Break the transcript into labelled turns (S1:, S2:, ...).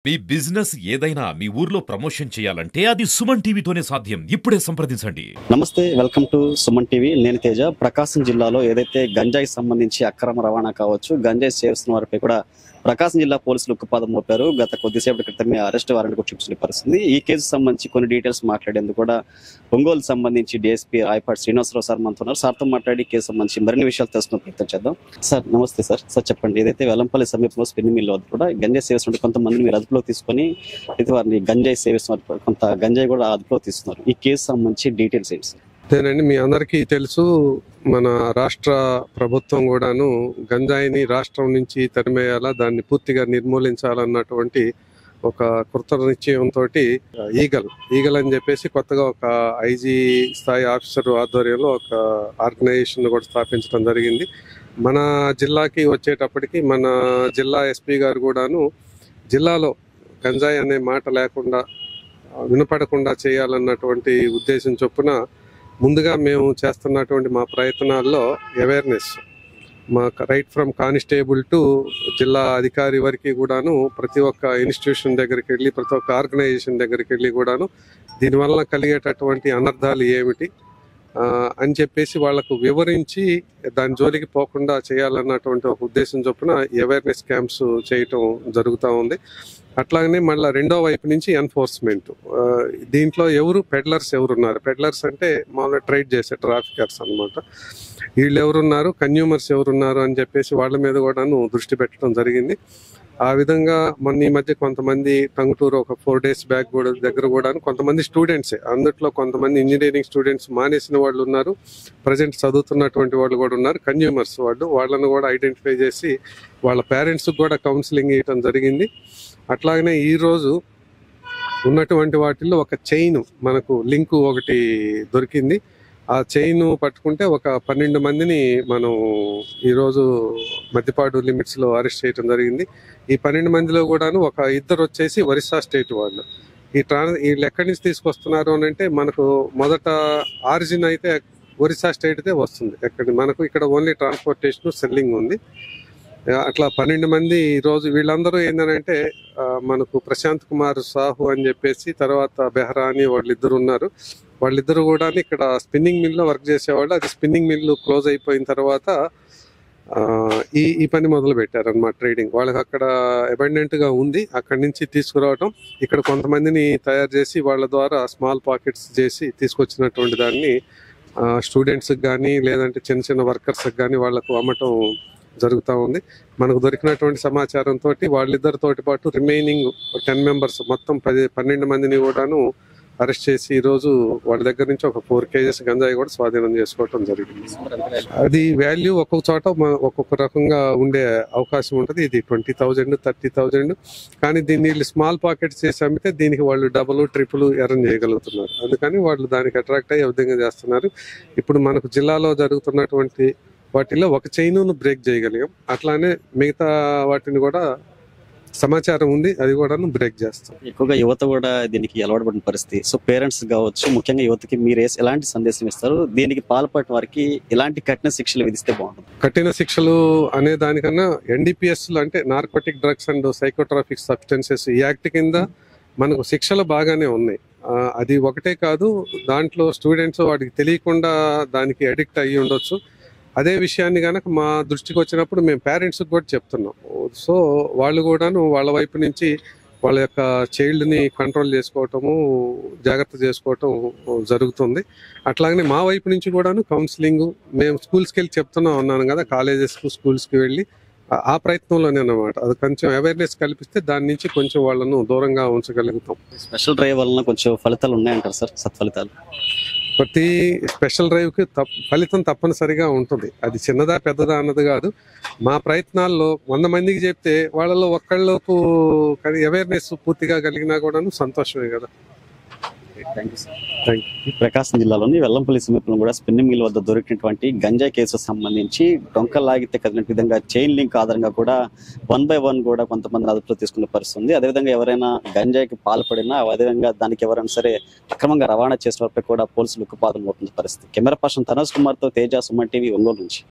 S1: మీ business ఏదైనా మీ ఊర్లో promotion చేయాలంటే అది సుమన్ టీవీతోనే సాధ్యం. ఇప్పుడే సంప్రదించండి.
S2: నమస్తే, వెల్కమ్ టు సుమన్ టీవీ. నేను తేజ. ప్రకాశం జిల్లాలో ఏదైతే గంజాయి సంబంధించి అక్రమ రవాణా కావచ్చు, గంజాయి సేవిస్తున్న వారిపై కూడా ప్రకాశం జిల్లా పోలీసులు ఉక్కుపాదం మోపారు. గత కొద్దిసేపటి క్రితమే అరెస్ట్ వారెంట్ కూడా చూపించిన పరిస్థితి. ఈ కేసు సంబంధించి కొన్ని డీటెయిల్స్ మాట్లాడేందుకు కూడా ఒంగోలు సంబంధించి డిఎస్పీ రాయపాటి శ్రీనివాసరావు సార్ మనతో ఉన్నారు. సార్తో మాట్లాడి కేసు సంబంధించి మరిన్ని విషయాలు తెలుసుకునే ప్రయత్నం చేద్దాం. సార్ నమస్తే. సార్ చెప్పండి, ఏదైతే వెల్లంపల్లి సమీపంలో స్పిన్నింగ్ మిల్ వద్ద కూడా గంజాయి సేవిస్తుంటే కొంతమందిని మీరు అదుపులో తీసుకొని అయితే వారిని గంజాయి సేవిస్తున్నారు, కొంత గంజాయి కూడా అదుపులో తీస్తున్నారు. ఈ కేసు సంబంధించి డీటెయిల్స్ ఏంటి సార్?
S3: అదేనండి, మీ అందరికీ తెలుసు, మన రాష్ట్ర ప్రభుత్వం కూడాను గంజాయిని రాష్ట్రం నుంచి తరిమేయాలా, దాన్ని పూర్తిగా నిర్మూలించాలన్నటువంటి ఒక కృత నిశ్చయంతో ఈగల్ అని చెప్పేసి కొత్తగా ఒక ఐజీ స్థాయి ఆఫీసర్ ఆధ్వర్యంలో ఒక ఆర్గనైజేషన్ కూడా స్థాపించడం జరిగింది. మన జిల్లాకి వచ్చేటప్పటికి మన జిల్లా ఎస్పీ గారు కూడాను జిల్లాలో గంజాయి అనే మాట లేకుండా వినపడకుండా చేయాలన్నటువంటి ఉద్దేశం చొప్పున ముందుగా మేము చేస్తున్నటువంటి మా ప్రయత్నాల్లో అవేర్నెస్, మా రైట్ ఫ్రమ్ కానిస్టేబుల్ టు జిల్లా అధికారి వరకు కూడాను ప్రతి ఒక్క ఇన్స్టిట్యూషన్ దగ్గరికి వెళ్ళి, ప్రతి ఒక్క ఆర్గనైజేషన్ దగ్గరికి వెళ్ళి కూడాను దీనివల్ల కలిగేటటువంటి అనర్థాలు ఏమిటి అని చెప్పేసి వాళ్లకు వివరించి దాని జోలికి పోకుండా చేయాలన్నటువంటి ఒక ఉద్దేశం చొప్పున అవేర్నెస్ క్యాంప్స్ చేయటం జరుగుతూ ఉంది. అట్లాగనే మళ్ళీ రెండో వైపు నుంచి ఎన్ఫోర్స్మెంట్. దీంట్లో పెడ్లర్స్ ఎవరున్నారు, పెడ్లర్స్ అంటే మామూలుగా ట్రేడ్ చేసే ట్రాఫికర్స్ అనమాట. వీళ్ళు ఎవరున్నారు, కన్జ్యూమర్స్ ఎవరున్నారు అని చెప్పేసి వాళ్ళ మీద కూడాను దృష్టి పెట్టడం జరిగింది. ఆ విధంగా ఈ మధ్య కొంతమంది టంగుటూరు ఒక 4 days బ్యాక్ కూడా దగ్గర కూడా కొంతమంది స్టూడెంట్సే, అందుట్లో కొంతమంది ఇంజనీరింగ్ స్టూడెంట్స్ మానేసిన వాళ్ళు ఉన్నారు, ప్రజెంట్ చదువుతున్నటువంటి వాళ్ళు కూడా ఉన్నారు. కన్జ్యూమర్స్ వాళ్ళను కూడా ఐడెంటిఫై చేసి వాళ్ళ పేరెంట్స్కి కూడా కౌన్సిలింగ్ ఇవ్వడం జరిగింది. అట్లాగనే ఈరోజు ఉన్నటువంటి వాటిల్లో ఒక చైన్ మనకు లింక్ ఒకటి దొరికింది. ఆ చైన్ పట్టుకుంటే ఒక 12 మందిని మనం ఈరోజు మద్దిపాడు లిమిట్స్లో అరెస్ట్ చేయడం జరిగింది. ఈ 12 మందిలో కూడాను ఒక 2 వచ్చేసి ఒరిస్సా స్టేట్ వాళ్ళు. వీళ్ళు ఎక్కడి నుంచి తీసుకొస్తున్నారు అని అంటే మనకు మొదట ఆరిజిన్ అయితే ఒరిస్సా స్టేట్దే వస్తుంది. మనకు ఇక్కడ ఓన్లీ ట్రాన్స్పోర్టేషన్ సెల్లింగ్ ఉంది. అట్లా 12 మంది ఈరోజు. వీళ్ళందరూ ఏంటంటే మనకు ప్రశాంత్ కుమార్ సాహు అని చెప్పేసి, తర్వాత బెహ్రా అని వాళ్ళిద్దరు ఉన్నారు. వాళ్ళిద్దరు కూడా ఇక్కడ స్పిన్నింగ్ మిల్లో వర్క్ చేసేవాళ్ళు. అది స్పిన్నింగ్ మిల్లు క్లోజ్ అయిపోయిన తర్వాత ఈ పని మొదలు పెట్టారన్నమాట, ట్రేడింగ్. వాళ్ళకి అక్కడ అబండెంట్ గా ఉంది, అక్కడి నుంచి తీసుకురావటం, ఇక్కడ కొంతమందిని తయారు చేసి వాళ్ళ ద్వారా స్మాల్ పాకెట్స్ చేసి తీసుకొచ్చినటువంటి దాన్ని స్టూడెంట్స్కి కానీ లేదంటే చిన్న చిన్న వర్కర్స్కి కానీ వాళ్ళకు అమ్మటం జరుగుతూ ఉంది. మనకు దొరికినటువంటి సమాచారంతో వాళ్ళిద్దరితోటి పాటు రిమైనింగ్ 10 members మొత్తం 12 మందిని కూడాను అరెస్ట్ చేసి ఈరోజు వాళ్ళ దగ్గర నుంచి ఒక 4 kgs గంజాయి కూడా స్వాధీనం చేసుకోవటం జరిగింది. అది వాల్యూ ఒక్కొక్క చోట ఒక్కొక్క రకంగా ఉండే అవకాశం ఉంటుంది. ఇది 20,000, 30,000, కానీ దీన్ని స్మాల్ పాకెట్స్ చేసి అమ్మితే దీనికి వాళ్ళు డబుల్, ట్రిపుల్ ఎర్న్ చేయగలుగుతున్నారు. అందుకని వాళ్ళు దానికి అట్రాక్ట్ అయ్యి విధంగా చేస్తున్నారు. ఇప్పుడు మనకు జిల్లాలో జరుగుతున్నటువంటి వాటిలో ఒక చైన్ను బ్రేక్ చేయగలిగాం. అట్లానే మిగతా వాటిని కూడా సమాచారం ఉంది, అది కూడా బ్రేక్ చేస్తాం.
S2: ఎక్కువగా యువత కూడా దీనికి అలవాటు పడిన పరిస్థితి. సో పేరెంట్స్ కావచ్చు, ముఖ్యంగా యువతకి మీరు ఎలాంటి సందేశం ఇస్తారు? దీనికి పాల్పడిన వారికి ఎలాంటి కఠిన శిక్షలు విధిస్తే బాగుంటుంది?
S3: కఠిన శిక్షలు అనే దానికన్నా NDPS అంటే narcotic drugs and psychotropic substances ఈ యాక్ట్ కింద మనకు శిక్షలు బాగానే ఉన్నాయి. అది ఒకటే కాదు, దాంట్లో స్టూడెంట్స్ వాటికి తెలియకుండా దానికి అడిక్ట్ అయ్యి ఉండొచ్చు. అదే విషయాన్ని కనుక మా దృష్టికి వచ్చినప్పుడు మేము పేరెంట్స్కి కూడా చెప్తున్నాం. సో వాళ్ళు కూడాను వాళ్ళ వైపు నుంచి వాళ్ళ యొక్క చైల్డ్ని కంట్రోల్ చేసుకోవటము, జాగ్రత్త చేసుకోవటం జరుగుతుంది. అట్లాగనే మా వైపు నుంచి కూడాను కౌన్సిలింగ్ మేము స్కూల్స్కి వెళ్ళి చెప్తున్నాం అన్నాను కదా, కాలేజెస్కి స్కూల్స్కి వెళ్ళి ఆ ప్రయత్నంలోనే అన్నమాట. అది కొంచెం అవేర్నెస్ కల్పిస్తే దాని నుంచి కొంచెం వాళ్ళను దూరంగా ఉంచగలుగుతాం.
S2: స్పెషల్ డ్రైవ్ వలన కొంచెం ఫలితాలు ఉన్నాయంటారు సార్? సత్ఫలితాలు
S3: ప్రతి స్పెషల్ డ్రైవ్కి ఫలితం తప్పనిసరిగా ఉంటుంది. అది చిన్నదా పెద్దదా అన్నది కాదు. మా ప్రయత్నాల్లో 100 మందికి చెప్తే వాళ్ళలో ఒక్కళ్ళకు కానీ అవేర్నెస్ పూర్తిగా కలిగినా కూడా సంతోషమే కదా.
S2: ప్రకాశం జిల్లాలోని వెల్లంపల్లి సమీపంలో కూడా స్పిన్నింగ్ మిల్ వద్ద దొరికినటువంటి గంజాయి కేసు సంబంధించి డొంకలాగితే కదిలిన విధంగా చైన్ లింక్ ఆధారంగా కూడా 1 by 1 కూడా కొంతమంది అదుపులో తీసుకునే పరిస్థితి ఉంది. అదేవిధంగా ఎవరైనా గంజాయికి పాల్పడినా, అదేవిధంగా దానికి ఎవరైనా సరే అక్రమంగా రవాణా చేసిన వారిపై కూడా పోలీసులు ఉక్కుపాదం అవుతున్న పరిస్థితి. కెమెరా పర్సన్ తనోజ్ కుమార్తో తేజ, సుమన్ టీవీ, ఒంగోలు నుంచి.